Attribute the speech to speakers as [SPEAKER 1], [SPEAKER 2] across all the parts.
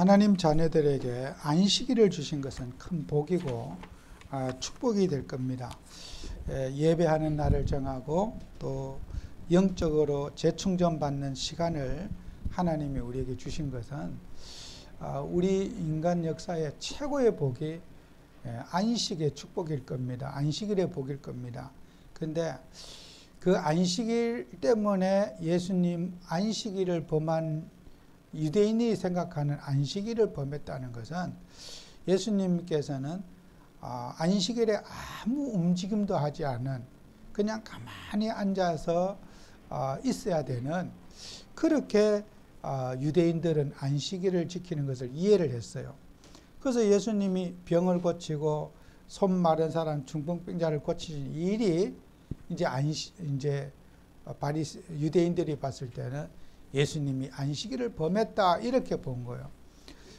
[SPEAKER 1] 하나님 자녀들에게 안식일을 주신 것은 큰 복이고 축복이 될 겁니다. 예배하는 날을 정하고 또 영적으로 재충전받는 시간을 하나님이 우리에게 주신 것은 우리 인간 역사의 최고의 복이 안식의 축복일 겁니다. 안식일의 복일 겁니다. 그런데 그 안식일 때문에 예수님 안식일을 범한 유대인이 생각하는 안식일을 범했다는 것은 예수님께서는 안식일에 아무 움직임도 하지 않은 그냥 가만히 앉아서 있어야 되는 그렇게 유대인들은 안식일을 지키는 것을 이해를 했어요. 그래서 예수님이 병을 고치고 손 마른 사람 중풍병자를 고치신 일이 이제 유대인들이 봤을 때는 예수님이 안식일을 범했다 이렇게 본 거예요.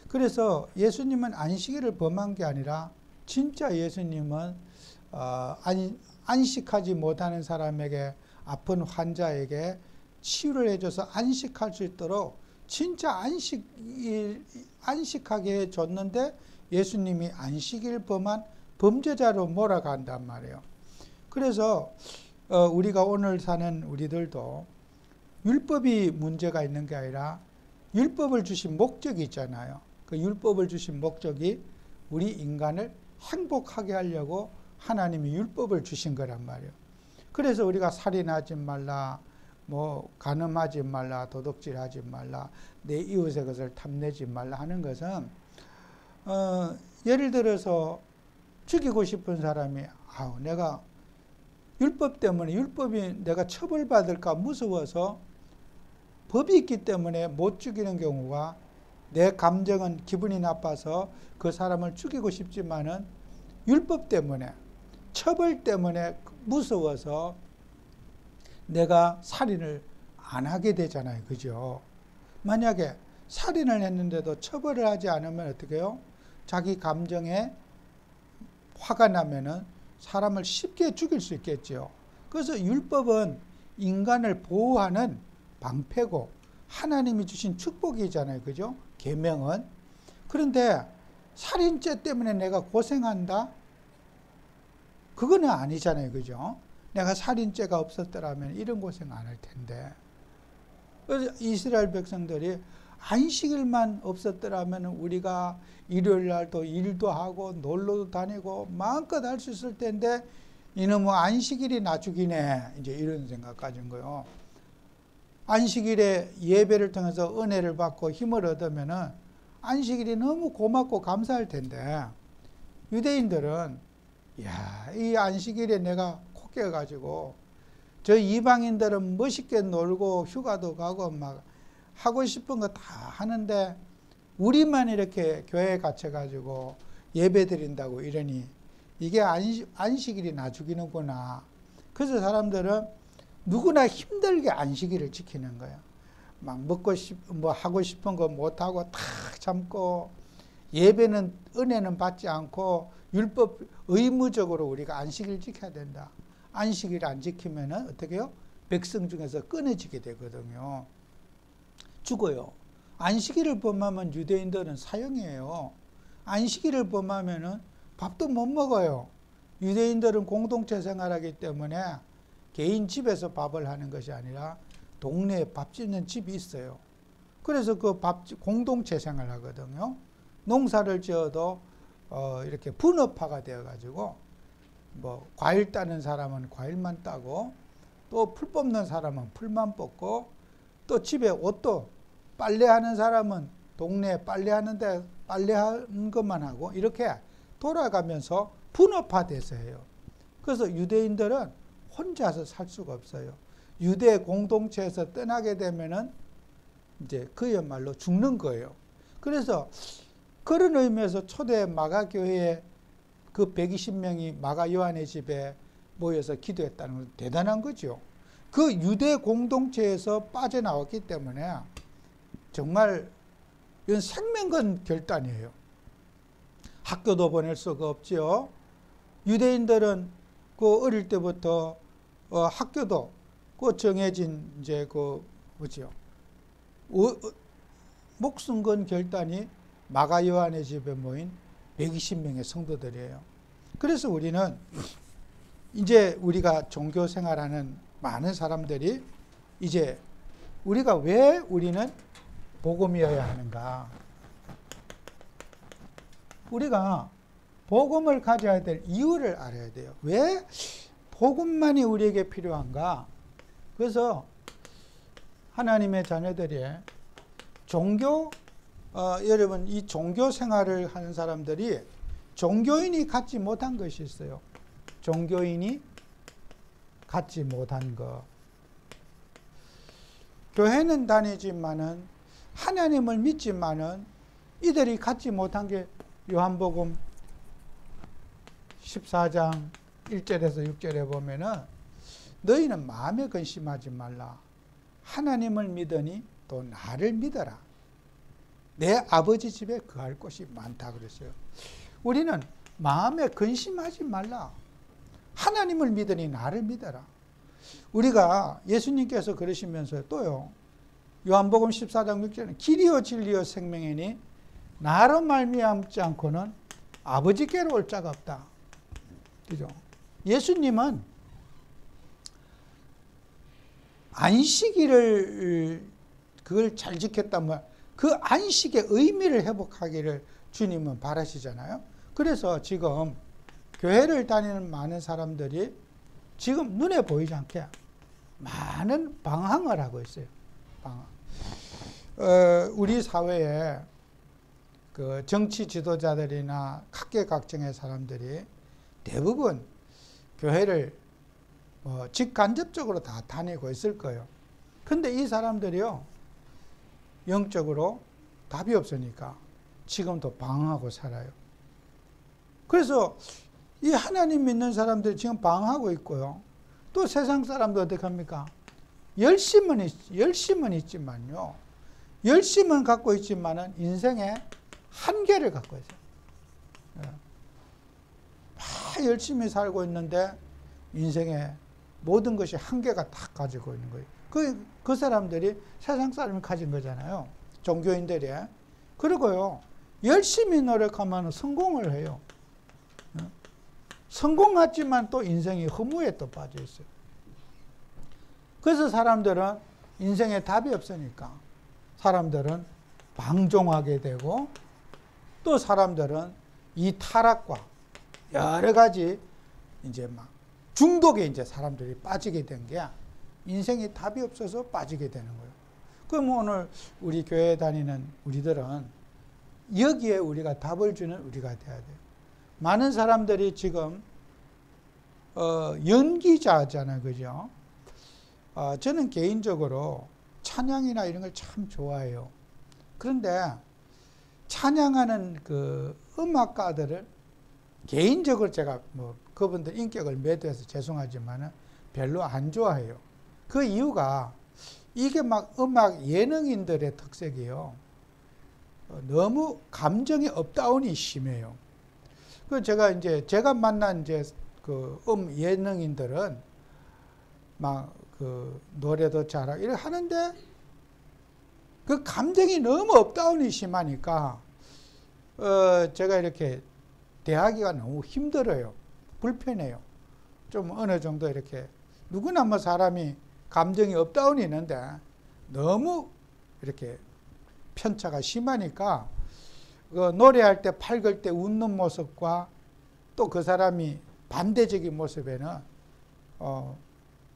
[SPEAKER 1] 그래서 예수님은 안식일을 범한 게 아니라 진짜 예수님은 안식하지 못하는 사람에게 아픈 환자에게 치유를 해줘서 안식할 수 있도록 진짜 안식하게 해줬는데 예수님이 안식일 범한 범죄자로 몰아간단 말이에요. 그래서 우리가 오늘 사는 우리들도 율법이 문제가 있는 게 아니라 율법을 주신 목적이 있잖아요. 그 율법을 주신 목적이 우리 인간을 행복하게 하려고 하나님이 율법을 주신 거란 말이에요. 그래서 우리가 살인하지 말라, 간음하지 말라, 도둑질하지 말라, 내 이웃의 것을 탐내지 말라 하는 것은 예를 들어서 죽이고 싶은 사람이 내가 율법 때문에 율법이 내가 처벌받을까 무서워서 법이 있기 때문에 못 죽이는 경우가 내 감정은 기분이 나빠서 그 사람을 죽이고 싶지만은 율법 때문에 처벌 때문에 무서워서 내가 살인을 안 하게 되잖아요. 그죠? 만약에 살인을 했는데도 처벌을 하지 않으면 어떻게 해요? 자기 감정에 화가 나면은 사람을 쉽게 죽일 수 있겠죠. 그래서 율법은 인간을 보호하는 방패고 하나님이 주신 축복이잖아요. 그죠? 계명은. 그런데 살인죄 때문에 내가 고생한다? 그거는 아니잖아요. 그죠? 내가 살인죄가 없었더라면 이런 고생 안 할 텐데. 그래서 이스라엘 백성들이 안식일만 없었더라면 우리가 일요일 날도 일도 하고 놀러도 다니고 마음껏 할 수 있을 텐데 이놈의 안식일이 나 죽이네. 이제 이런 생각 가진 거예요. 안식일에 예배를 통해서 은혜를 받고 힘을 얻으면은 안식일이 너무 고맙고 감사할 텐데 유대인들은 이 안식일에 내가 코 깨가지고 저 이방인들은 멋있게 놀고 휴가도 가고 막 하고 싶은 거 다 하는데 우리만 이렇게 교회에 갇혀가지고 예배 드린다고 이러니 이게 안식일이 나 죽이는구나. 그래서 사람들은 누구나 힘들게 안식일을 지키는 거예요. 막 하고 싶은 거 못하고 탁 참고 예배는 은혜는 받지 않고 율법 의무적으로 우리가 안식일 지켜야 된다. 안식일 안 지키면은 어떻게 해요? 백성 중에서 끊어지게 되거든요. 죽어요. 안식일을 범하면 유대인들은 사형이에요. 안식일을 범하면은 밥도 못 먹어요. 유대인들은 공동체 생활하기 때문에 개인 집에서 밥을 하는 것이 아니라 동네에 밥 짓는 집이 있어요. 그래서 그 공동체 생활하거든요. 농사를 지어도 이렇게 분업화가 되어가지고 과일 따는 사람은 과일만 따고 또 풀 뽑는 사람은 풀만 뽑고 또 집에 옷도 빨래하는 사람은 동네에 빨래하는데 빨래하는 것만 하고 이렇게 돌아가면서 분업화돼서 해요. 그래서 유대인들은 혼자서 살 수가 없어요. 유대 공동체에서 떠나게 되면은 이제 그야말로 죽는 거예요. 그래서 그런 의미에서 초대 마가교회에 그 120명이 마가 요한의 집에 모여서 기도했다는 건 대단한 거죠. 그 유대 공동체에서 빠져나왔기 때문에 정말 이건 생명건 결단이에요. 학교도 보낼 수가 없지요. 유대인들은 그 어릴 때부터 학교도 그 정해진 이제 그 뭐죠? 목숨 건 결단이 마가 요한의 집에 모인 120명의 성도들이에요. 그래서 우리는 이제 우리가 종교 생활하는 많은 사람들이 이제 우리가 왜 우리는 복음이어야 하는가? 우리가 복음을 가져야 될 이유를 알아야 돼요. 왜 복음만이 우리에게 필요한가? 그래서 하나님의 자녀들이 여러분 이 종교 생활을 하는 사람들이 종교인이 갖지 못한 것이 있어요. 종교인이 갖지 못한 것. 교회는 다니지만은 하나님을 믿지만은 이들이 갖지 못한 게 요한복음 14장 1절에서 6절에 보면은 너희는 마음에 근심하지 말라. 하나님을 믿으니 또 나를 믿어라. 내 아버지 집에 거할 곳이 많다 그랬어요. 우리는 마음에 근심하지 말라. 하나님을 믿으니 나를 믿어라. 우리가 예수님께서 그러시면서 또요. 요한복음 14장 6절은 길이요 진리요 생명이니 나로 말미암지 않고는 아버지께로 올 자가 없다. 그죠? 예수님은 안식일을 그걸 잘 지켰다면 그 안식의 의미를 회복하기를 주님은 바라시잖아요. 그래서 지금 교회를 다니는 많은 사람들이 지금 눈에 보이지 않게 많은 방황을 하고 있어요. 방황. 우리 사회에 그 정치 지도자들이나 각계각층의 사람들이 대부분 교회를 직간접적으로 다 다니고 있을 거예요. 근데 이 사람들이요, 영적으로 답이 없으니까 지금도 방황하고 살아요. 그래서 이 하나님 믿는 사람들이 지금 방황하고 있고요. 또 세상 사람도 어떻게 합니까? 열심은 있지만요. 열심은 갖고 있지만은 인생에 한계를 갖고 있어요. 막 열심히 살고 있는데 인생에 모든 것이 한계가 다 가지고 있는 거예요. 그 사람들이 세상 사람이 가진 거잖아요. 종교인들이. 그리고요, 열심히 노력하면 성공을 해요. 성공하지만 또 인생이 허무에 또 빠져 있어요. 그래서 사람들은 인생에 답이 없으니까 사람들은 방종하게 되고 또 사람들은 이 타락과 여러 가지 이제 막 중독에 이제 사람들이 빠지게 된 게 인생에 답이 없어서 빠지게 되는 거예요. 그럼 오늘 우리 교회 다니는 우리들은 여기에 우리가 답을 주는 우리가 돼야 돼요. 많은 사람들이 지금 연기자잖아요, 그죠? 저는 개인적으로 찬양이나 이런 걸 참 좋아해요. 그런데 찬양하는 그 음악가들을 개인적으로 제가 그분들 인격을 매도해서 죄송하지만은 별로 안 좋아해요. 그 이유가 이게 막 음악 예능인들의 특색이에요. 너무 감정의 업다운이 심해요. 그 제가 만난 그 예능인들은 막 그 노래도 잘하고 이렇게 하는데 그 감정이 너무 업다운이 심하니까 제가 이렇게 대하기가 너무 힘들어요. 불편해요. 좀 어느 정도 이렇게 누구나 뭐 사람이 감정이 업다운이 있는데 너무 이렇게 편차가 심하니까 그 노래할 때 팔걸 때 웃는 모습과 또 그 사람이 반대적인 모습에는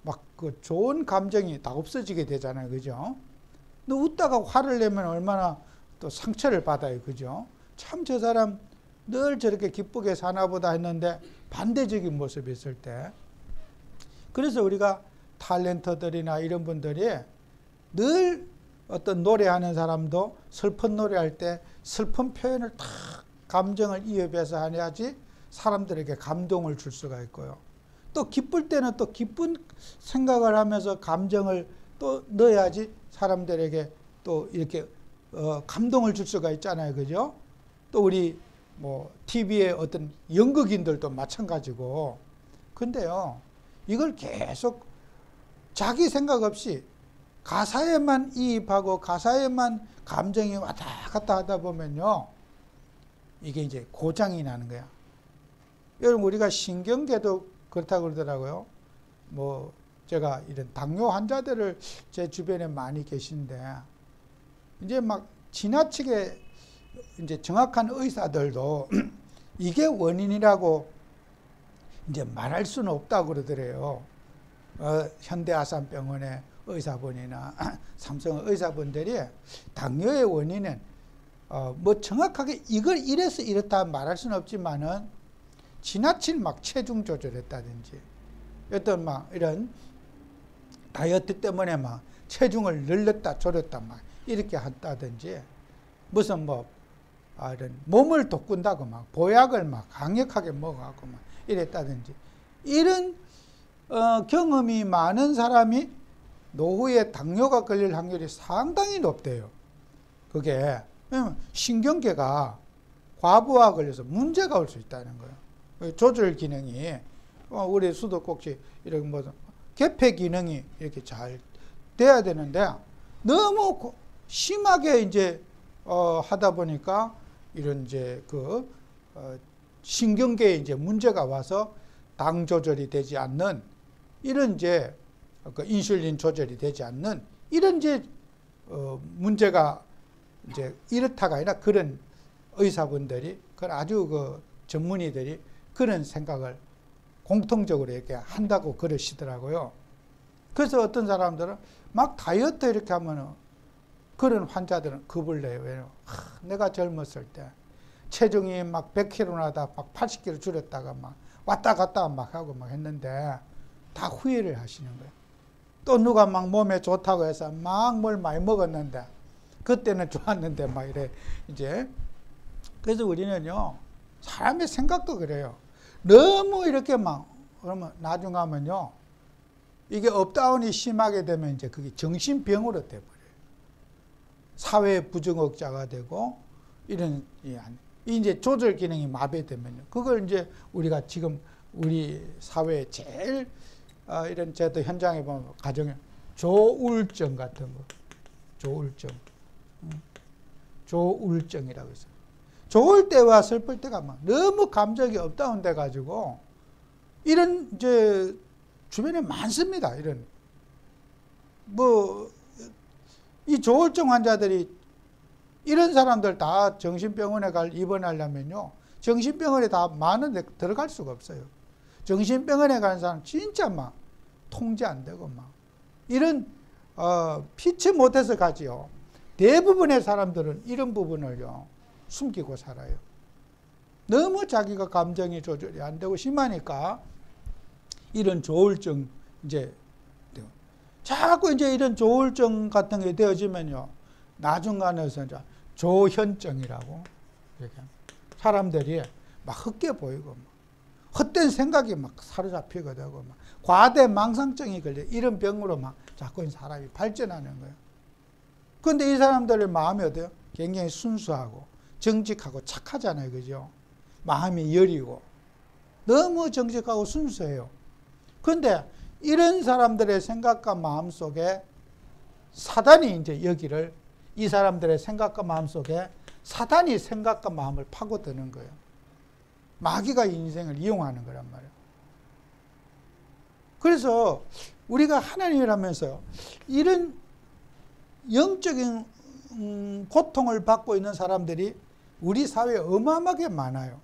[SPEAKER 1] 막 그 좋은 감정이 다 없어지게 되잖아요, 그죠? 너 웃다가 화를 내면 얼마나 또 상처를 받아요, 그죠? 참 저 사람 늘 저렇게 기쁘게 사나보다 했는데 반대적인 모습이 있을 때. 그래서 우리가 탤런트들이나 이런 분들이 늘 어떤 노래하는 사람도 슬픈 노래할 때 슬픈 표현을 탁 감정을 이입해서 해야지 사람들에게 감동을 줄 수가 있고요. 또 기쁠 때는 또 기쁜 생각을 하면서 감정을 또 넣어야지 사람들에게 또 이렇게 감동을 줄 수가 있잖아요, 그죠? 또 우리 뭐 TV의 어떤 연극인들도 마찬가지고. 근데요, 이걸 계속 자기 생각 없이 가사에만 이입하고 가사에만 감정이 왔다 갔다 하다 보면요, 이게 이제 고장이 나는 거야. 여러분, 우리가 신경계도 그렇다고 그러더라고요. 뭐 제가 이런 당뇨 환자들을 제 주변에 많이 계신데, 이제 막 지나치게 이제 정확한 의사들도 이게 원인이라고 이제 말할 수는 없다고 그러더래요. 현대아산병원의 의사분이나 삼성 의사분들이 당뇨의 원인은 뭐 정확하게 이걸 이래서 이렇다 말할 수는 없지만은 지나친 막 체중 조절했다든지 어떤 막 이런 다이어트 때문에 막 체중을 늘렸다 줄였다 막 이렇게 한다든지 무슨 뭐 이런 몸을 돋군다고 막 보약을 막 강력하게 먹어갖고 막 이랬다든지 이런 경험이 많은 사람이 노후에 당뇨가 걸릴 확률이 상당히 높대요. 그게 왜냐면 신경계가 과부하 걸려서 문제가 올 수 있다는 거예요. 조절 기능이 우리 수도꼭지 이런 뭐 개폐 기능이 이렇게 잘 돼야 되는데 너무 심하게 이제 하다 보니까 이런 이제 신경계에 이제 문제가 와서 당 조절이 되지 않는 이런 이제 인슐린 조절이 되지 않는 이런 이제 문제가 이제 이렇다가 아니라 그런 의사분들이 그런 아주 전문의들이 그런 생각을 공통적으로 이렇게 한다고 그러시더라고요. 그래서 어떤 사람들은 막 다이어트 이렇게 하면은 그런 환자들은 겁을 내요. 왜냐면 내가 젊었을 때 체중이 막 100kg 나다 막 80kg 줄였다가 막 왔다 갔다 막 하고 막 했는데 다 후회를 하시는 거예요. 또 누가 막 몸에 좋다고 해서 막 뭘 많이 먹었는데 그때는 좋았는데 막 이래 이제. 그래서 우리는요 사람의 생각도 그래요. 너무 이렇게 막 그러면 나중 하면요 이게 업다운이 심하게 되면 이제 그게 정신병으로 돼버려요. 사회 부정억자가 되고 이런 이제 조절 기능이 마비되면요. 그걸 이제 우리가 지금 우리 사회에 제일 이런 제도 현장에 보면 가정에 조울증 같은 거, 조울증이라고 있어요. 좋을 때와 슬플 때가 막 너무 감정이 업다운 돼 가지고 이런 이제 주변에 많습니다. 이런 뭐 이 조울증 환자들이 이런 사람들 다 정신병원에 입원하려면요 정신병원에 다 많은데 들어갈 수가 없어요. 정신병원에 가는 사람 진짜 막 통제 안 되고 막 이런 피치 못해서 가지요. 대부분의 사람들은 이런 부분을요 숨기고 살아요. 너무 자기가 감정이 조절이 안 되고 심하니까 이런 조울증 이제 자꾸 이제 이런 조울증 같은 게 되어지면요 나중 가면서 이제 조현증이라고 이렇게 사람들이 막 헛게 보이고 막 헛된 생각이 막 사로잡히게 되고 막 과대망상증이 걸려 이런 병으로 막 자꾸 사람이 발전하는 거예요. 그런데 이 사람들의 마음이 어때요? 굉장히 순수하고 정직하고 착하잖아요, 그죠? 마음이 여리고 너무 정직하고 순수해요. 그런데 이런 사람들의 생각과 마음 속에 사단이 이제 여기를 이 사람들의 생각과 마음 속에 사단이 생각과 마음을 파고드는 거예요. 마귀가 인생을 이용하는 거란 말이에요. 그래서 우리가 하나님을 하면서 이런 영적인 고통을 받고 있는 사람들이 우리 사회에 어마어마하게 많아요.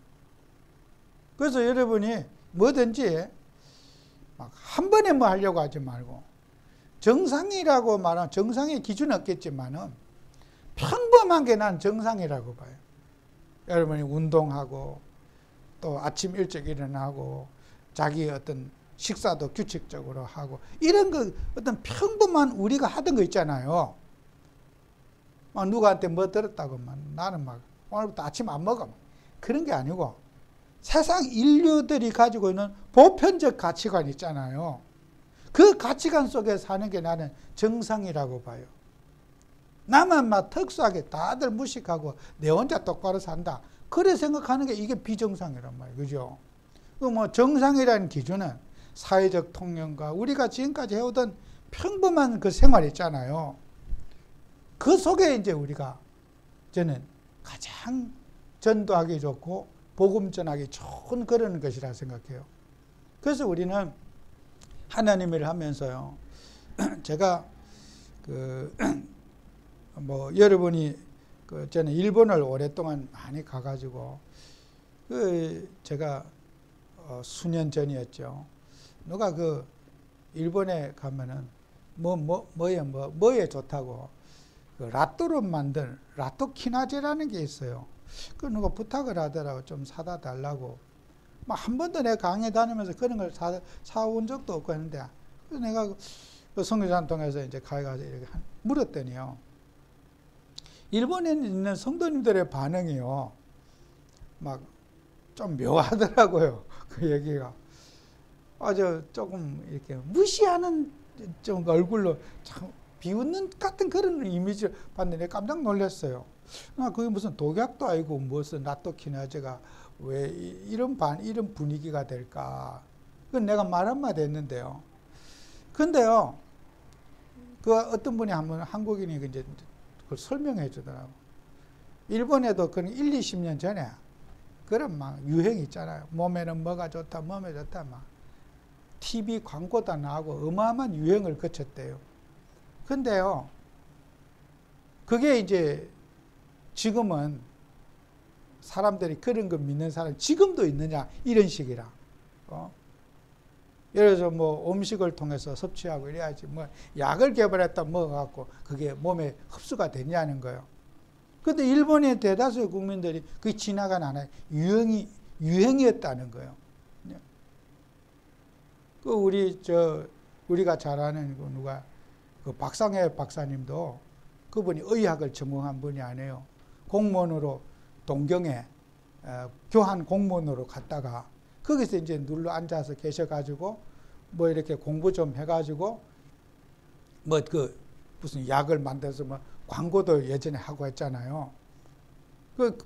[SPEAKER 1] 그래서 여러분이 뭐든지 막 한 번에 뭐 하려고 하지 말고 정상이라고 말하면 정상의 기준은 없겠지만은 평범한 게 난 정상이라고 봐요. 여러분이 운동하고 또 아침 일찍 일어나고 자기 어떤 식사도 규칙적으로 하고 이런 거 어떤 평범한 우리가 하던 거 있잖아요. 막 누구한테 뭐 들었다고 막 나는 막 오늘부터 아침 안 먹어. 그런 게 아니고 세상 인류들이 가지고 있는 보편적 가치관 있잖아요. 그 가치관 속에 사는 게 나는 정상이라고 봐요. 나만 막 특수하게 다들 무식하고 내 혼자 똑바로 산다. 그래 생각하는 게 이게 비정상이란 말이에요. 그죠? 그 뭐 정상이라는 기준은 사회적 통념과 우리가 지금까지 해오던 평범한 그 생활 있잖아요. 그 속에 이제 우리가 저는 가장 전도하기 좋고 복음 전하기 좋은 그런 것이라 생각해요. 그래서 우리는 하나님 일을 하면서요. 제가 여러분이 저는 일본을 오랫동안 많이 가가지고 제가 수년 전이었죠. 누가 일본에 가면은 뭐에 좋다고 라또로 만든 라또 키나제라는 게 있어요. 그 누가 부탁을 하더라고. 좀 사다 달라고. 한 번도 내가 강의 다니면서 그런 걸 사온 적도 없고 했는데, 그래서 내가 선교사를 통해서 이제 가서 이렇게 물었더니요. 일본에 있는 성도님들의 반응이요. 좀 묘하더라고요. 그 얘기가. 아주 조금 이렇게 무시하는 좀 얼굴로 참 비웃는 같은 그런 이미지를 봤는데 깜짝 놀랐어요. 그게 무슨 독약도 아니고 무슨 라또 키나제가 왜 이런 분위기가 될까? 그건 내가 말 한마디 했는데요. 근데요, 어떤 분이 한국인이 이제 그걸 설명해 주더라고. 일본에도 그런 20년 전에 그런 유행이 있잖아요. 몸에는 뭐가 좋다, 몸에 좋다, TV 광고도 나오고 어마어마한 유행을 거쳤대요. 근데요, 그게 이제 지금은 사람들이 그런 거 믿는 사람 지금도 있느냐 이런 식이라. 예를 들어서 음식을 통해서 섭취하고 이래야지 약을 개발했다 먹어갖고 그게 몸에 흡수가 되냐는 거예요. 근데 일본의 대다수의 국민들이 그게 지나간 하나의 유행이었다는 거예요. 우리가 잘 아는 누가 박상혜 박사님도 그분이 의학을 전공한 분이 아니에요. 공무원으로 동경에 교환 공무원으로 갔다가 거기서 이제 눌러 앉아서 계셔가지고 이렇게 공부 좀 해가지고 무슨 약을 만들어서 광고도 예전에 하고 했잖아요.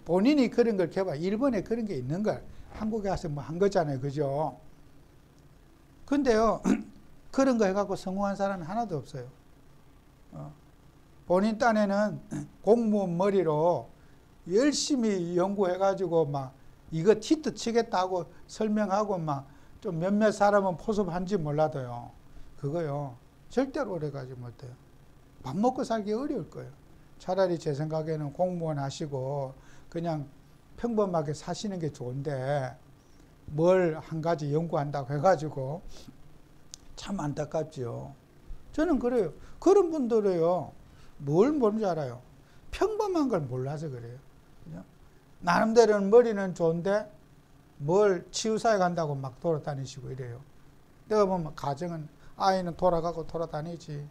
[SPEAKER 1] 본인이 그런 걸 개발, 일본에 그런 게 있는 걸 한국에 와서 한 거잖아요. 그죠? 근데요, 그런 거 해갖고 성공한 사람이 하나도 없어요. 본인 딴에는 공무원 머리로 열심히 연구해가지고 이거 티트 치겠다고 설명하고 좀 몇몇 사람은 포섭한지 몰라도요. 그거요. 절대로 오래가지 못해요. 밥 먹고 살기 어려울 거예요. 차라리 제 생각에는 공무원 하시고 그냥 평범하게 사시는 게 좋은데 뭘 한 가지 연구한다고 해가지고 참 안타깝죠. 저는 그래요. 그런 분들은요. 뭘 모르는지 알아요. 평범한 걸 몰라서 그래요. 나름대로는 머리는 좋은데 뭘 치유사에 간다고 막 돌아다니시고 이래요. 내가 보면 가정은 아이는 돌아가고 돌아다니지.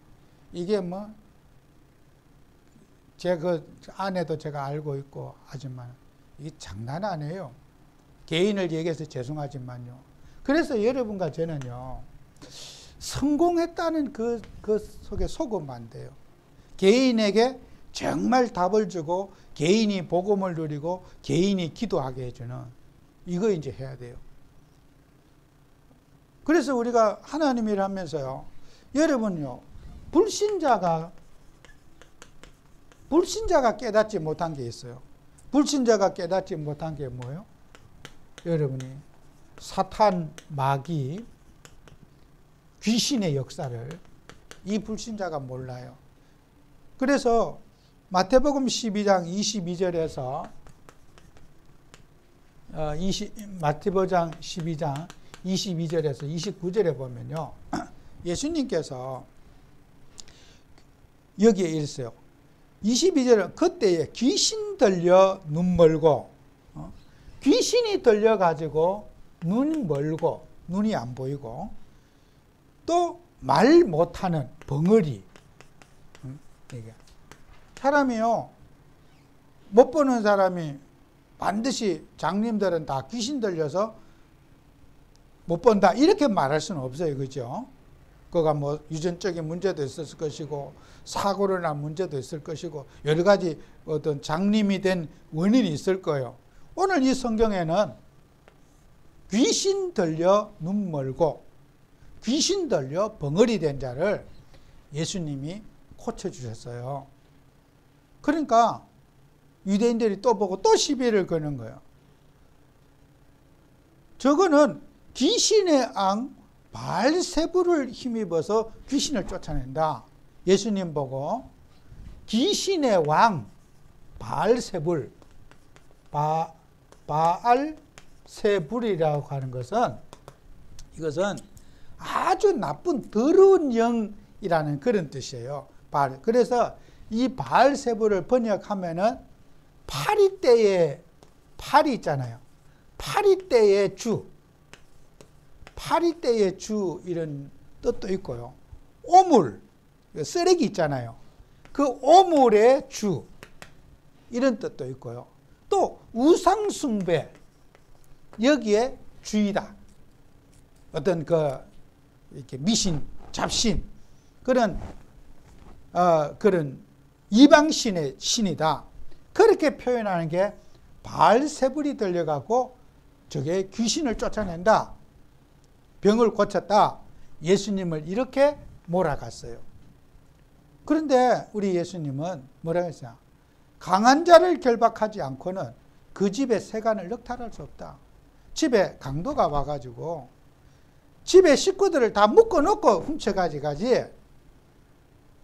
[SPEAKER 1] 이게 제 아내도 제가 알고 있고 하지만 이게 장난 아니에요. 개인을 얘기해서 죄송하지만요. 그래서 여러분과 저는요. 성공했다는 그 속에 속으면 안 돼요. 개인에게 정말 답을 주고 개인이 복음을 누리고 개인이 기도하게 해주는 이거 이제 해야 돼요. 그래서 우리가 하나님 일을 하면서요. 여러분요. 불신자가 깨닫지 못한 게 있어요. 불신자가 깨닫지 못한 게 뭐예요? 여러분이 사탄, 마귀, 귀신의 역사를 이 불신자가 몰라요. 그래서 마태복음 12장 22절에서 마태복음 12장 22절에서 29절에 보면요. 예수님께서 여기에 이랬어요. 22절은 그때에 귀신 들려 눈 멀고 귀신이 들려가지고 눈 멀고 눈이 안 보이고 또 말 못하는 벙어리 이게 사람이요 못 보는 사람이 반드시 장님들은 다 귀신 들려서 못 본다 이렇게 말할 수는 없어요. 그죠? 그가 유전적인 문제도 있었을 것이고 사고로 난 문제도 있을 것이고 여러 가지 어떤 장님이 된 원인이 있을 거예요. 오늘 이 성경에는 귀신 들려 눈 멀고 귀신 들려 벙어리 된 자를 예수님이 고쳐주셨어요. 그러니까 유대인들이 또 보고 또 시비를 거는 거예요. 저거는 귀신의 앙 바알세불을 힘입어서 귀신을 쫓아낸다. 예수님 보고 귀신의 왕 바알세불, 바알세불이라고 하는 것은 이것은 아주 나쁜 더러운 영이라는 그런 뜻이에요. 그래서 이 바알세불을 번역하면은 파리떼의 파리 있잖아요. 파리떼의 주, 파리떼의 주 이런 뜻도 있고요. 오물, 쓰레기 있잖아요. 그 오물의 주 이런 뜻도 있고요. 또 우상숭배, 여기에 주이다. 어떤 이렇게 미신, 잡신 그런 이방신의 신이다. 그렇게 표현하는 게 바알세불이 들려가고 저게 귀신을 쫓아낸다. 병을 고쳤다. 예수님을 이렇게 몰아갔어요. 그런데 우리 예수님은 뭐라고 했어요? 강한 자를 결박하지 않고는 그 집의 세간을 넉탈할 수 없다. 집에 강도가 와가지고 집에 식구들을 다 묶어놓고 훔쳐가지.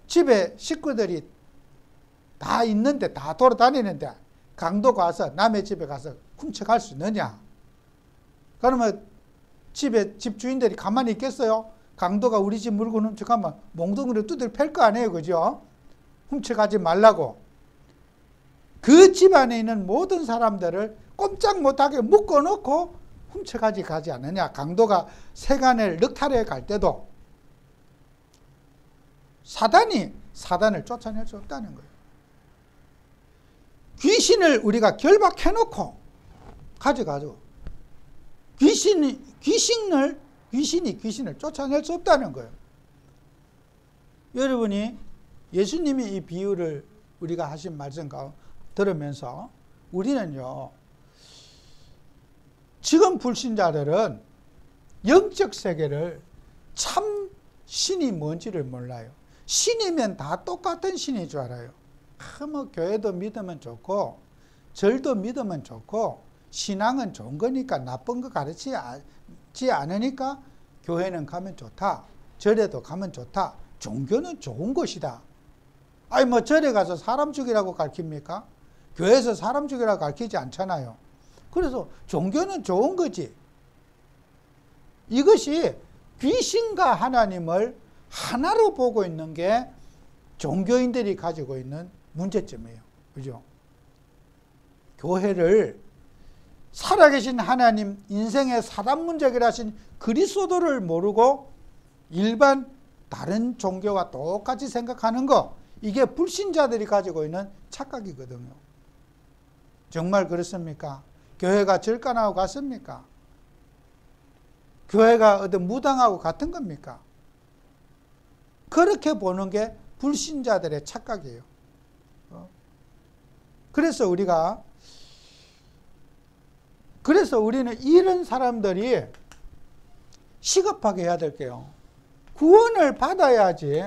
[SPEAKER 1] 집에 식구들이 다 있는데, 다 돌아다니는데 강도가 와서 남의 집에 가서 훔쳐갈 수 있느냐? 그러면 집주인들이 가만히 있겠어요? 강도가 우리 집 물건 훔쳐가면 몽둥이로 두들 팰 거 아니에요, 그죠? 훔쳐가지 말라고. 그 집 안에 있는 모든 사람들을 꼼짝 못하게 묶어놓고 훔쳐가지 않느냐? 강도가 세간을 넉탈해 갈 때도 사단을 쫓아낼 수 없다는 거예요. 귀신을 우리가 결박해놓고 가져가죠. 귀신이 귀신을 쫓아낼 수 없다는 거예요. 여러분이 예수님이 이 비유를 우리가 하신 말씀 들으면서 우리는요, 지금 불신자들은 영적 세계를 참 신이 뭔지를 몰라요. 신이면 다 똑같은 신인 줄 알아요. 뭐 교회도 믿으면 좋고 절도 믿으면 좋고 신앙은 좋은 거니까 나쁜 거 가르치지 않으니까 교회는 가면 좋다. 절에도 가면 좋다. 종교는 좋은 것이다. 아니 뭐 절에 가서 사람 죽이라고 가르칩니까? 교회에서 사람 죽이라고 가르치지 않잖아요. 그래서 종교는 좋은 거지. 이것이 귀신과 하나님을 하나로 보고 있는 게 종교인들이 가지고 있는 문제점이에요. 그죠? 교회를 살아계신 하나님, 인생의 사단 문제를 하신 그리스도를 모르고 일반 다른 종교와 똑같이 생각하는 거, 이게 불신자들이 가지고 있는 착각이거든요. 정말 그렇습니까? 교회가 절간하고 같습니까? 교회가 어떤 무당하고 같은 겁니까? 그렇게 보는 게 불신자들의 착각이에요. 그래서 우리는 이런 사람들이 시급하게 해야 될 게요. 구원을 받아야지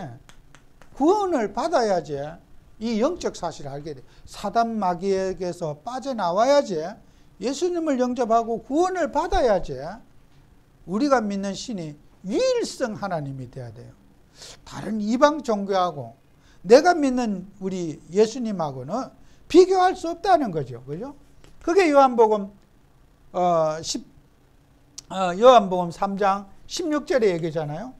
[SPEAKER 1] 이 영적 사실을 알게 돼. 사단 마귀에게서 빠져나와야지, 예수님을 영접하고 구원을 받아야지 우리가 믿는 신이 유일성 하나님이 돼야 돼요. 다른 이방 종교하고 내가 믿는 우리 예수님하고는 비교할 수 없다는 거죠. 그죠? 그게 요한복음 3장 16절에 얘기잖아요.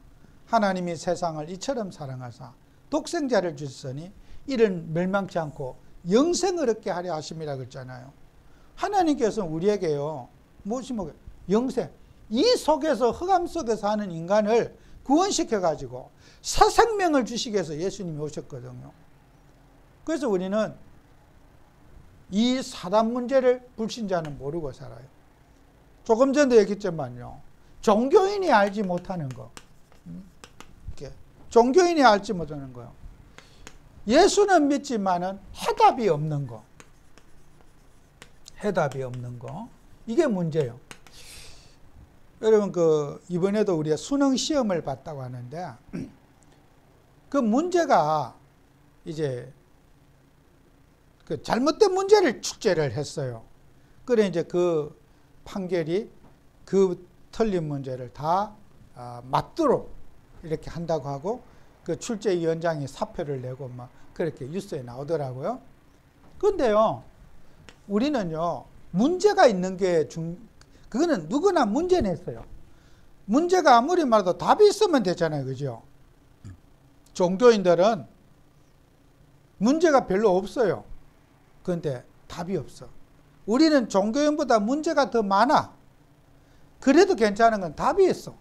[SPEAKER 1] 하나님이 세상을 이처럼 사랑하사 독생자를 주셨으니 이는 멸망치 않고 영생을 얻게 하려 하심이라 그랬잖아요. 하나님께서는 우리에게요, 무엇이 영생, 이 속에서, 흑암 속에서 하는 인간을 구원시켜 가지고 새 생명을 주시기 위해서 예수님이 오셨거든요. 그래서 우리는 이 사단 문제를 불신자는 모르고 살아요. 조금 전에 얘기했지만요, 종교인이 알지 못하는 거, 종교인이 알지 못하는 거요. 예수는 믿지만은 해답이 없는 거, 이게 문제예요. 여러분, 이번에도 우리가 수능 시험을 봤다고 하는데, 그 문제가 이제 그 잘못된 문제를 출제를 했어요. 그래 이제 그 판결이 그 틀린 문제를 다 맞도록 이렇게 한다고 하고 그 출제위원장이 사표를 내고 막 그렇게 뉴스에 나오더라고요. 근데요, 우리는요, 문제가 있는 게 그거는 누구나 문제 냈어요. 문제가 아무리 말해도 답이 있으면 되잖아요. 그죠? 종교인들은 문제가 별로 없어요. 그런데 답이 없어. 우리는 종교인보다 문제가 더 많아. 그래도 괜찮은 건 답이 있어.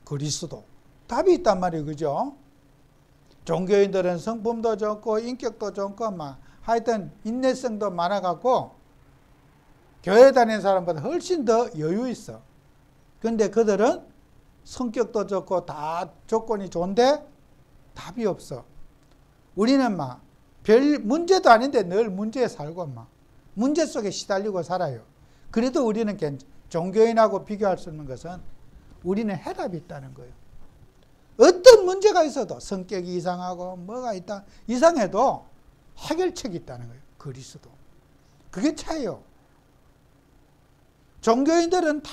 [SPEAKER 1] 그리스도. 답이 있단 말이에요. 그죠? 종교인들은 성품도 좋고 인격도 좋고 막 하여튼 인내성도 많아갖고 교회 다니는 사람보다 훨씬 더 여유 있어. 그런데 그들은 성격도 좋고 다 조건이 좋은데 답이 없어. 우리는 막 별 문제도 아닌데 늘 문제에 살고 막 문제 속에 시달리고 살아요. 그래도 우리는 종교인하고 비교할 수 있는 것은 우리는 해답이 있다는 거예요. 어떤 문제가 있어도 성격이 이상하고 뭐가 있다 이상해도 해결책이 있다는 거예요. 그리스도. 그게 차이요. 종교인들은 다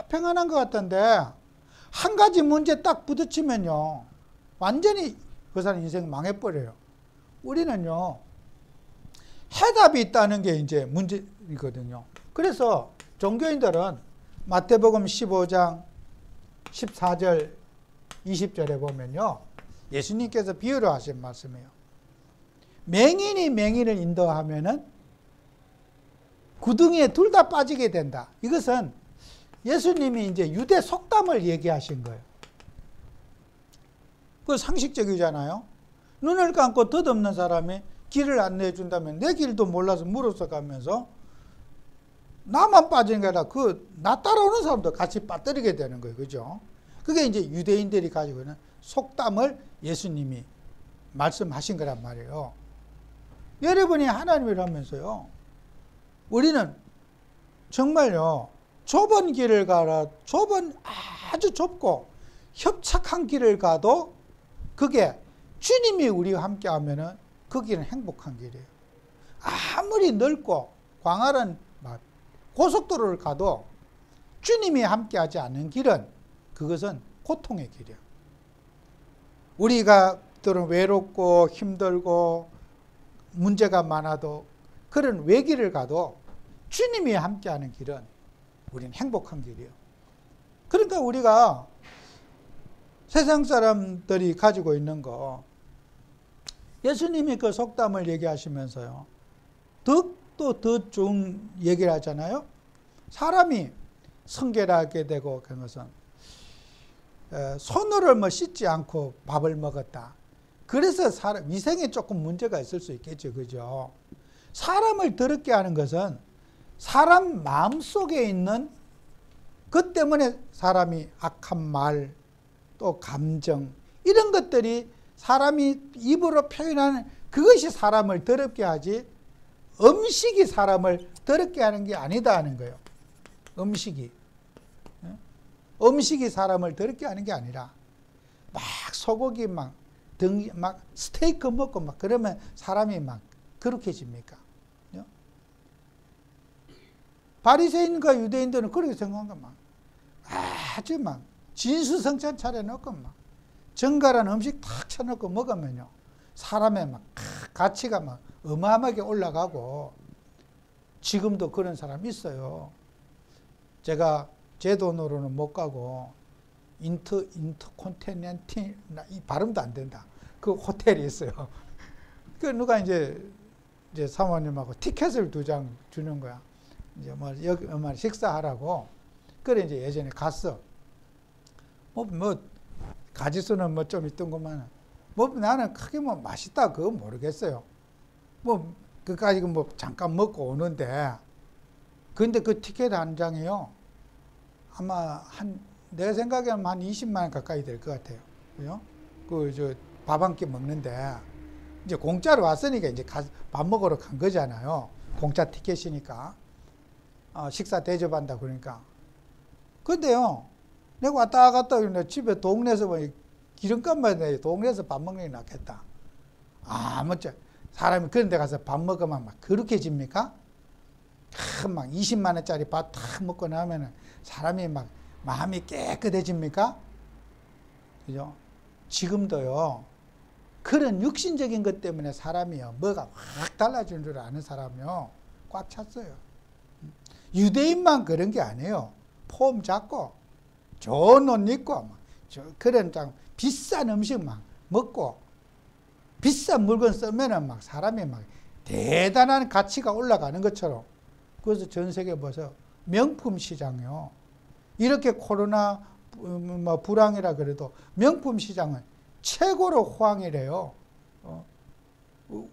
[SPEAKER 1] 평안한 것 같던데 한 가지 문제 딱 부딪히면요 완전히 그 사람 인생 망해버려요. 우리는요 해답이 있다는 게 이제 문제이거든요. 그래서 종교인들은 마태복음 15장 14절 20절에 보면요 예수님께서 비유로 하신 말씀이에요. 맹인이 맹인을 인도하면은 구덩이에 둘 다 빠지게 된다. 이것은 예수님이 이제 유대 속담을 얘기하신 거예요. 그 상식적이잖아요. 눈을 감고 덧없는 사람이 길을 안내해 준다면 내 길도 몰라서 물어서 가면서 나만 빠진 게 아니라 나 따라오는 사람도 같이 빠뜨리게 되는 거예요. 그죠? 그게 이제 유대인들이 가지고 있는 속담을 예수님이 말씀하신 거란 말이에요. 여러분이 하나님이라면서요. 우리는 정말요. 좁은 길을 가라. 아주 좁고 협착한 길을 가도 그게 주님이 우리와 함께 하면은 그 길은 행복한 길이에요. 아무리 넓고 광활한 고속도로를 가도 주님이 함께 하지 않는 길은 그것은 고통의 길이에요. 우리가 외롭고 힘들고 문제가 많아도 그런 외길을 가도 주님이 함께하는 길은 우리는 행복한 길이에요. 그러니까 우리가 세상 사람들이 가지고 있는 거 예수님이 그 속담을 얘기하시면서요. 더 좋은 얘기를 하잖아요. 사람이 성결하게 되고 그런 것은 손으로 씻지 않고 밥을 먹었다. 그래서 위생에 조금 문제가 있을 수 있겠죠. 그죠? 사람을 더럽게 하는 것은 사람 마음속에 있는 그 때문에 사람이 악한 말, 또 감정 이런 것들이 사람이 입으로 표현하는 그것이 사람을 더럽게 하지 음식이 사람을 더럽게 하는 게 아니다 하는 거예요. 음식이 사람을 더럽게 하는 게 아니라 막 소고기 막 스테이크 먹고 막 그러면 사람이 막 거룩해집니까? 바리새인과 유대인들은 그렇게 생각한 거 막 아주 막 진수성찬 차려놓고 막 정갈한 음식 탁 쳐놓고 먹으면요 사람의 막 가치가 막 어마어마하게 올라가고 지금도 그런 사람이 있어요. 제가 제 돈으로는 못 가고 인터콘티넨탈 이 발음도 안 된다. 그 호텔이 있어요. 그 누가 이제 사모님하고 티켓을 2장 주는 거야. 이제 여기 엄마 식사하라고. 그래 이제 예전에 갔어. 가지수는 좀 있던 것만. 나는 크게 맛있다 그거 모르겠어요. 그까지 잠깐 먹고 오는데. 근데 그 티켓 한 장이요. 아마 내가 생각에는 한 20만 원 가까이 될 것 같아요. 그죠? 밥 한 끼 먹는데, 이제 공짜로 왔으니까 이제 밥 먹으러 간 거잖아요. 공짜 티켓이니까. 식사 대접한다 그러니까. 근데요, 내가 왔다 갔다 그러는데 집에 동네에서 기름값만 내 동네에서 밥 먹는 게 낫겠다. 사람이 그런 데 가서 밥 먹으면 막 거룩해집니까? 막 20만 원짜리 밥 탁 먹고 나면은 사람이 막 마음이 깨끗해집니까? 그죠? 지금도요, 그런 육신적인 것 때문에 사람이요, 뭐가 확 달라지는 줄 아는 사람이요, 꽉 찼어요. 유대인만 그런 게 아니에요. 폼 잡고, 좋은 옷 입고, 그런 비싼 음식 막 먹고, 비싼 물건 쓰면은 막 사람이 막 대단한 가치가 올라가는 것처럼. 그래서 전 세계 보세요. 명품 시장이요. 이렇게 코로나 불황이라 그래도 명품 시장은 최고로 호황이래요.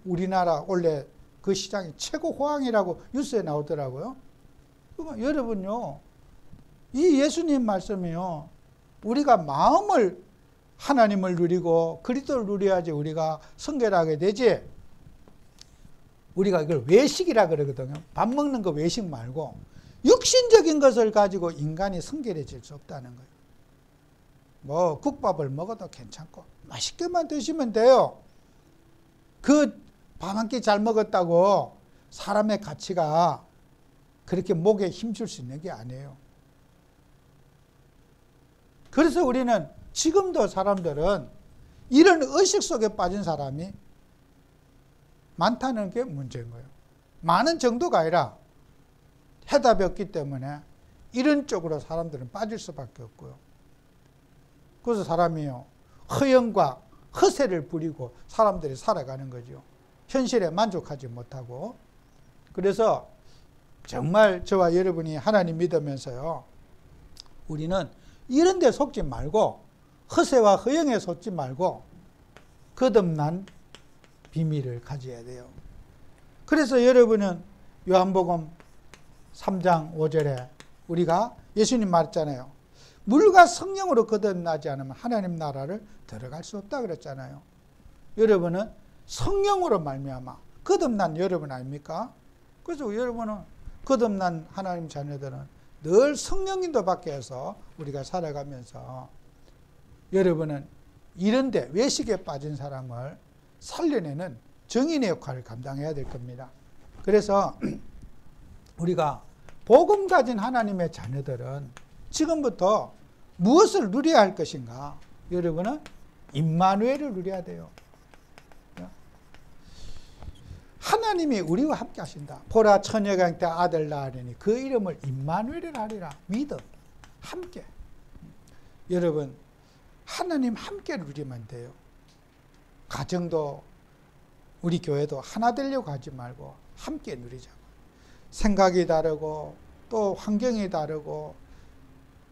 [SPEAKER 1] 우리나라 원래 그 시장이 최고 호황이라고 뉴스에 나오더라고요. 그러니까 여러분요, 이 예수님 말씀이요, 우리가 마음을 하나님을 누리고 그리스도를 누려야지 우리가 성결 하게 되지. 우리가 이걸 외식이라 그러거든요. 밥 먹는 거 외식 말고 육신적인 것을 가지고 인간이 성결해질 수 없다는 거예요. 뭐 국밥을 먹어도 괜찮고 맛있게만 드시면 돼요. 그 밥 한 끼 잘 먹었다고 사람의 가치가 그렇게 목에 힘줄 수 있는 게 아니에요. 그래서 우리는 지금도 사람들은 이런 의식 속에 빠진 사람이 많다는 게 문제인 거예요. 많은 정도가 아니라 해답이 없기 때문에 이런 쪽으로 사람들은 빠질 수밖에 없고요. 그래서 사람이요, 허영과 허세를 부리고 사람들이 살아가는 거죠. 현실에 만족하지 못하고. 그래서 정말 저와 여러분이 하나님 믿으면서요, 우리는 이런 데 속지 말고, 허세와 허영에 속지 말고 거듭난 비밀을 가져야 돼요. 그래서 여러분은 요한복음 3장 5절에 우리가 예수님 말했잖아요. 물과 성령으로 거듭나지 않으면 하나님 나라를 들어갈 수 없다 그랬잖아요. 여러분은 성령으로 말미암아 거듭난 여러분 아닙니까? 그래서 여러분은 거듭난 하나님 자녀들은 늘 성령님도 밖에 해서 우리가 살아가면서 여러분은 이런데 외식에 빠진 사람을 살려내는 정인의 역할을 감당해야 될 겁니다. 그래서 우리가 복음 가진 하나님의 자녀들은 지금부터 무엇을 누려야 할 것인가? 여러분은 임마누엘을 누려야 돼요. 하나님이 우리와 함께 하신다. 보라 처녀가 때 아들 낳으리니 그 이름을 임마누엘을 하리라. 믿음, 함께. 여러분, 하나님 함께 누리면 돼요. 가정도 우리 교회도 하나 되려고 하지 말고 함께 누리자고. 생각이 다르고 또 환경이 다르고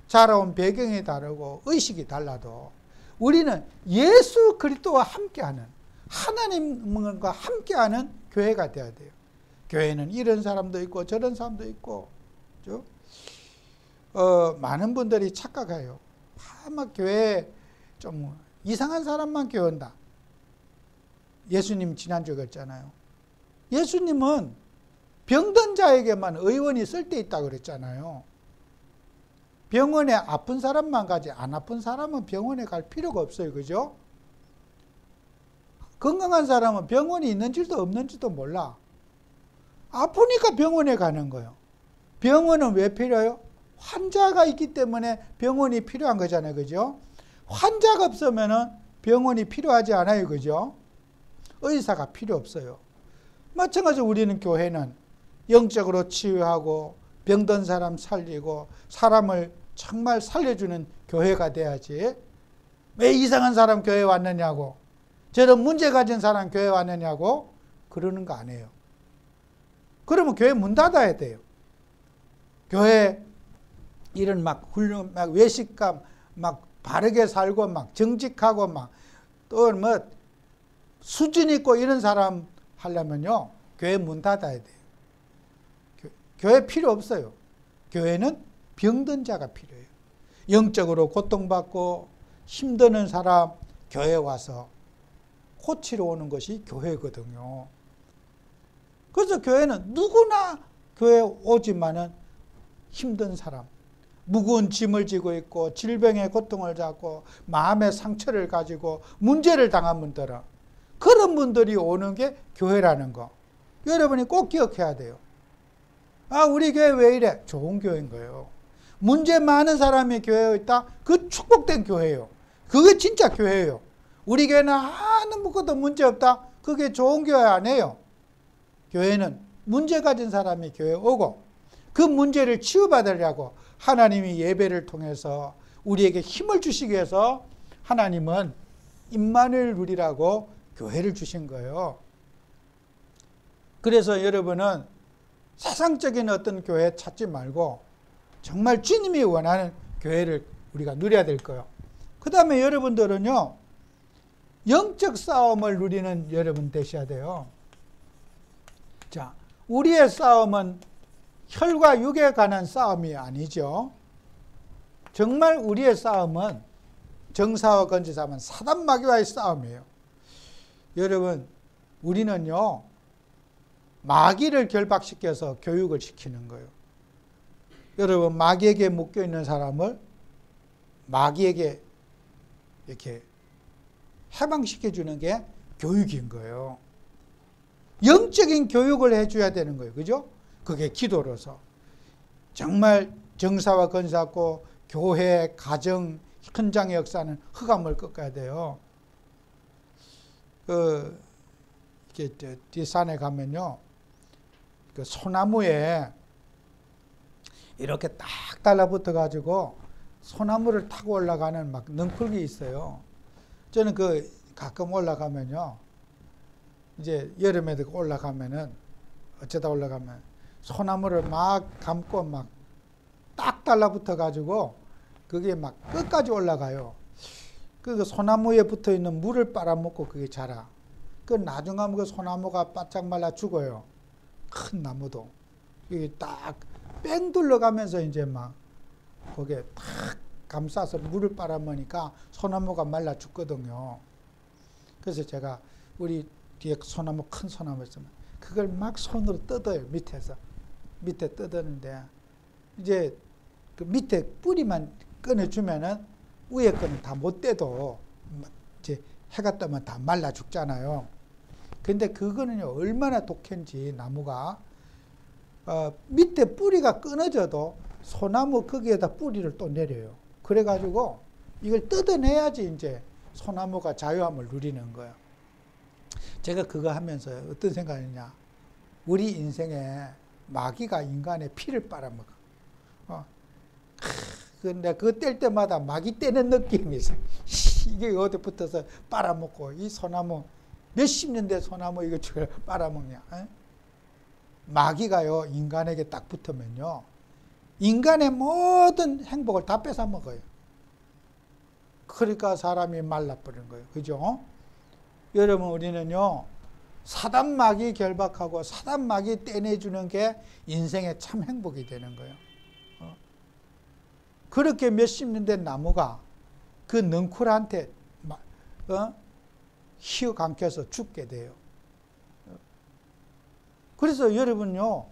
[SPEAKER 1] 자라온 배경이 다르고 의식이 달라도 우리는 예수 그리스도와 함께하는, 하나님과 함께하는 교회가 되어야 돼요. 교회는 이런 사람도 있고 저런 사람도 있고, 그렇죠? 많은 분들이 착각해요. 아마 교회에 좀 이상한 사람만 교회 온다. 예수님 지난주에 그랬잖아요. 예수님은 병든 자에게만 의원이 쓸 데 있다고 그랬잖아요. 병원에 아픈 사람만 가지 안 아픈 사람은 병원에 갈 필요가 없어요. 그죠? 건강한 사람은 병원이 있는지도 없는지도 몰라. 아프니까 병원에 가는 거예요. 병원은 왜 필요해요? 환자가 있기 때문에 병원이 필요한 거잖아요. 그죠? 환자가 없으면 병원이 필요하지 않아요. 그죠? 의사가 필요 없어요. 마찬가지로 우리는 교회는 영적으로 치유하고 병든 사람 살리고 사람을 정말 살려주는 교회가 돼야지. 왜 이상한 사람 교회 왔느냐고, 저런 문제 가진 사람 교회 왔느냐고 그러는 거 아니에요. 그러면 교회 문 닫아야 돼요. 교회 이런 막 외식감 막 바르게 살고 막 정직하고 막 또 뭐 수준 있고 이런 사람 하려면요, 교회 문 닫아야 돼요. 교회 필요 없어요. 교회는 병든 자가 필요해요. 영적으로 고통받고 힘드는 사람 교회에 와서 고치러 오는 것이 교회거든요. 그래서 교회는 누구나 교회에 오지만은 힘든 사람, 무거운 짐을 지고 있고 질병의 고통을 잡고 마음의 상처를 가지고 문제를 당한 분들은 그런 분들이 오는 게 교회라는 거. 여러분이 꼭 기억해야 돼요. 아, 우리 교회 왜 이래? 좋은 교회인 거예요. 문제 많은 사람이 교회에 있다? 그 축복된 교회예요. 그게 진짜 교회예요. 우리 교회는 아무것도 문제 없다? 그게 좋은 교회 아니에요. 교회는 문제 가진 사람이 교회에 오고 그 문제를 치유받으려고 하나님이 예배를 통해서 우리에게 힘을 주시기 위해서 하나님은 임마누엘 누리라고 교회를 주신 거예요. 그래서 여러분은 세상적인 어떤 교회 찾지 말고 정말 주님이 원하는 교회를 우리가 누려야 될 거예요. 그 다음에 여러분들은요, 영적 싸움을 누리는 여러분 되셔야 돼요. 자, 우리의 싸움은 혈과 육에 관한 싸움이 아니죠. 정말 우리의 싸움은 정사와 건지사면 사단 마귀와의 싸움이에요. 여러분, 우리는요, 마귀를 결박시켜서 교육을 시키는 거예요. 여러분, 마귀에게 묶여 있는 사람을 마귀에게 이렇게 해방시켜 주는 게 교육인 거예요. 영적인 교육을 해줘야 되는 거예요. 그죠? 그게 기도로서. 정말 정사와 건사고 교회, 가정, 현장의 역사는 흑암을 꺾어야 돼요. 이렇게 뒷산에 가면요, 그 소나무에 이렇게 딱 달라붙어 가지고 소나무를 타고 올라가는 막 능풀기 있어요. 저는 가끔 올라가면요, 이제 여름에도 올라가면은 어쩌다 올라가면 소나무를 막 감고 막 딱 달라붙어 가지고 그게 막 끝까지 올라가요. 그 소나무에 붙어 있는 물을 빨아먹고 그게 자라. 그 나중에 하면 그 소나무가 바짝 말라 죽어요. 큰 나무도. 이게 딱 뺑 둘러가면서 이제 막 거기에 탁 감싸서 물을 빨아먹으니까 소나무가 말라 죽거든요. 그래서 제가 우리 뒤에 소나무, 큰 소나무 있으면 그걸 막 손으로 뜯어요. 밑에 뜯었는데 이제 그 밑에 뿌리만 끊어주면은 위에 거는 다 못 떼도 이제 해가 뜨면 다 말라 죽잖아요. 근데 그거는요, 얼마나 독한지 나무가 밑에 뿌리가 끊어져도 소나무 거기에다 뿌리를 또 내려요. 그래가지고 이걸 뜯어내야지 이제 소나무가 자유함을 누리는 거예요. 제가 그거 하면서 어떤 생각이냐, 우리 인생에 마귀가 인간의 피를 빨아먹어. 근데 그거 뗄 때마다 마귀 떼는 느낌이 있어요. 이게 어디 붙어서 빨아먹고, 이 소나무 몇십 년 된 소나무 이거 빨아먹냐. 마귀가요, 인간에게 딱 붙으면요, 인간의 모든 행복을 다 뺏어 먹어요. 그러니까 사람이 말라버리는 거예요. 그죠? 여러분, 우리는요, 사단 마귀 결박하고 사단 마귀 떼내주는 게 인생의 참 행복이 되는 거예요. 그렇게 몇십 년 된 나무가 그 넝쿨한테 휘어감겨서 죽게 돼요. 그래서 여러분요,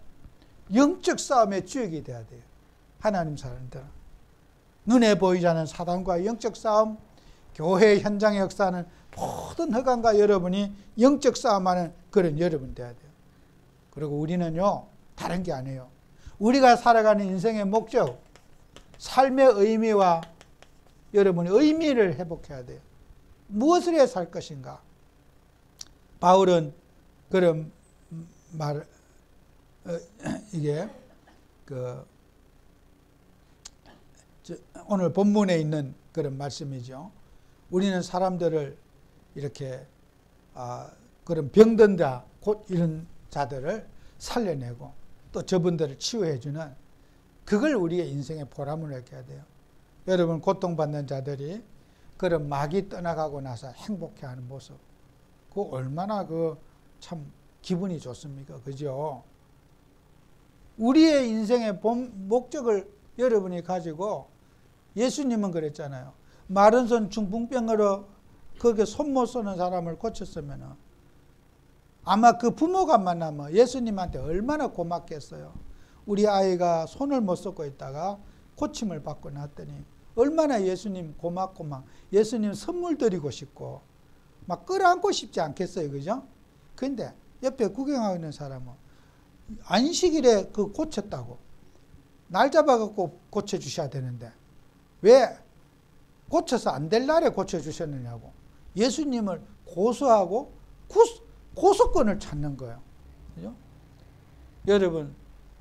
[SPEAKER 1] 영적 싸움의 주역이 돼야 돼요. 하나님 사람들은. 눈에 보이지 않는 사단과의 영적 싸움, 교회 현장의 역사는 모든 흑암과 여러분이 영적 싸움하는 그런 여러분 돼야 돼요. 그리고 우리는요, 다른 게 아니에요. 우리가 살아가는 인생의 목적, 삶의 의미와 여러분의 의미를 회복해야 돼요. 무엇을 해야 살 것인가? 바울은 그런 말, 이게 오늘 본문에 있는 그런 말씀이죠. 우리는 사람들을 이렇게 그런 병든 자, 곧 이런 자들을 살려내고 또 저분들을 치유해주는, 그걸 우리의 인생의 보람을 느껴야 돼요. 여러분, 고통받는 자들이 그런 마귀 떠나가고 나서 행복해하는 모습, 그 얼마나 참 기분이 좋습니까? 그죠? 우리의 인생의 목적을 여러분이 가지고, 예수님은 그랬잖아요. 마른 손 중풍병으로 그렇게 손 못 쓰는 사람을 고쳤으면 아마 그 부모가 만나면 예수님한테 얼마나 고맙겠어요. 우리 아이가 손을 못 쓰고 있다가 고침을 받고 났더니 얼마나 예수님 고맙고 막 예수님 선물 드리고 싶고 막 끌어안고 싶지 않겠어요, 그죠? 근데 옆에 구경하고 있는 사람은 안식일에 그 고쳤다고 날 잡아갖고 고쳐주셔야 되는데 왜 고쳐서 안 될 날에 고쳐주셨느냐고 예수님을 고소하고 고소권을 찾는 거예요. 그죠? 여러분,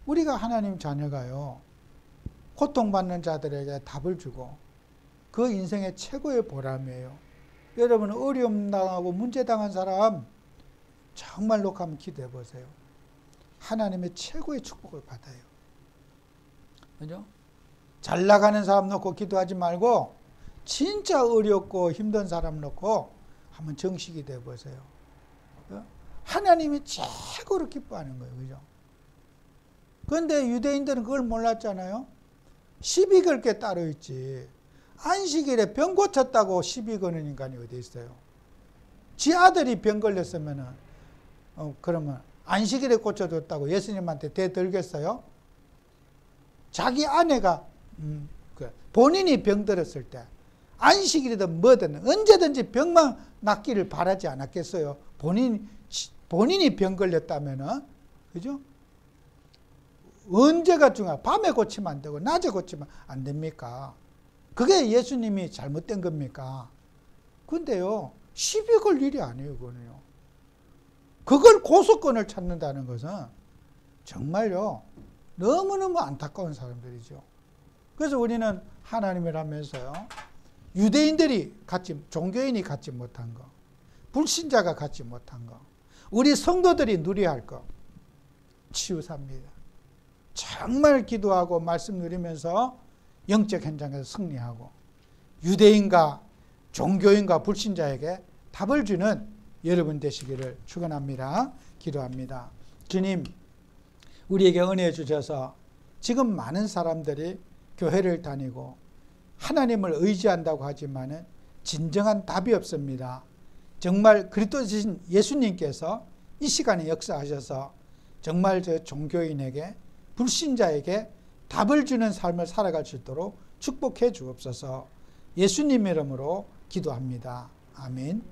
[SPEAKER 1] 우리가 하나님 자녀가요, 고통받는 자들에게 답을 주고 그 인생의 최고의 보람이에요. 여러분, 어려움 당하고 문제 당한 사람 정말로 한번 기도해 보세요. 하나님의 최고의 축복을 받아요. 그죠? 잘 나가는 사람 놓고 기도하지 말고 진짜 어렵고 힘든 사람 놓고 한번 정식이 돼 보세요. 하나님이 최고로 기뻐하는 거예요. 그죠? 그런데 유대인들은 그걸 몰랐잖아요. 시비 걸 게 따로 있지. 안식일에 병 고쳤다고 시비 거는 인간이 어디 있어요? 지 아들이 병 걸렸으면은 그러면 안식일에 고쳐줬다고 예수님한테 대들겠어요? 자기 아내가 본인이 병 들었을 때 안식일이든 뭐든 언제든지 병만 낫기를 바라지 않았겠어요? 본인이 병 걸렸다면은, 그죠? 언제가 중요해? 밤에 고치면 안 되고 낮에 고치면 안 됩니까? 그게 예수님이 잘못된 겁니까? 근데요, 시비 걸 일이 아니에요, 그거는요. 그걸 고소권을 찾는다는 것은 정말요, 너무너무 안타까운 사람들이죠. 그래서 우리는 하나님을 하면서요, 유대인들이 종교인이 갖지 못한 거, 불신자가 갖지 못한 거, 우리 성도들이 누려야 할 거, 치유삽니다. 정말 기도하고 말씀 누리면서 영적 현장에서 승리하고 유대인과 종교인과 불신자에게 답을 주는 여러분 되시기를 축원합니다. 기도합니다. 주님, 우리에게 은혜 주셔서 지금 많은 사람들이 교회를 다니고 하나님을 의지한다고 하지만은 진정한 답이 없습니다. 정말 그리스도이신 예수님께서 이 시간에 역사하셔서 정말 저 종교인에게 불신자에게 답을 주는 삶을 살아갈 수 있도록 축복해 주옵소서. 예수님 이름으로 기도합니다. 아멘.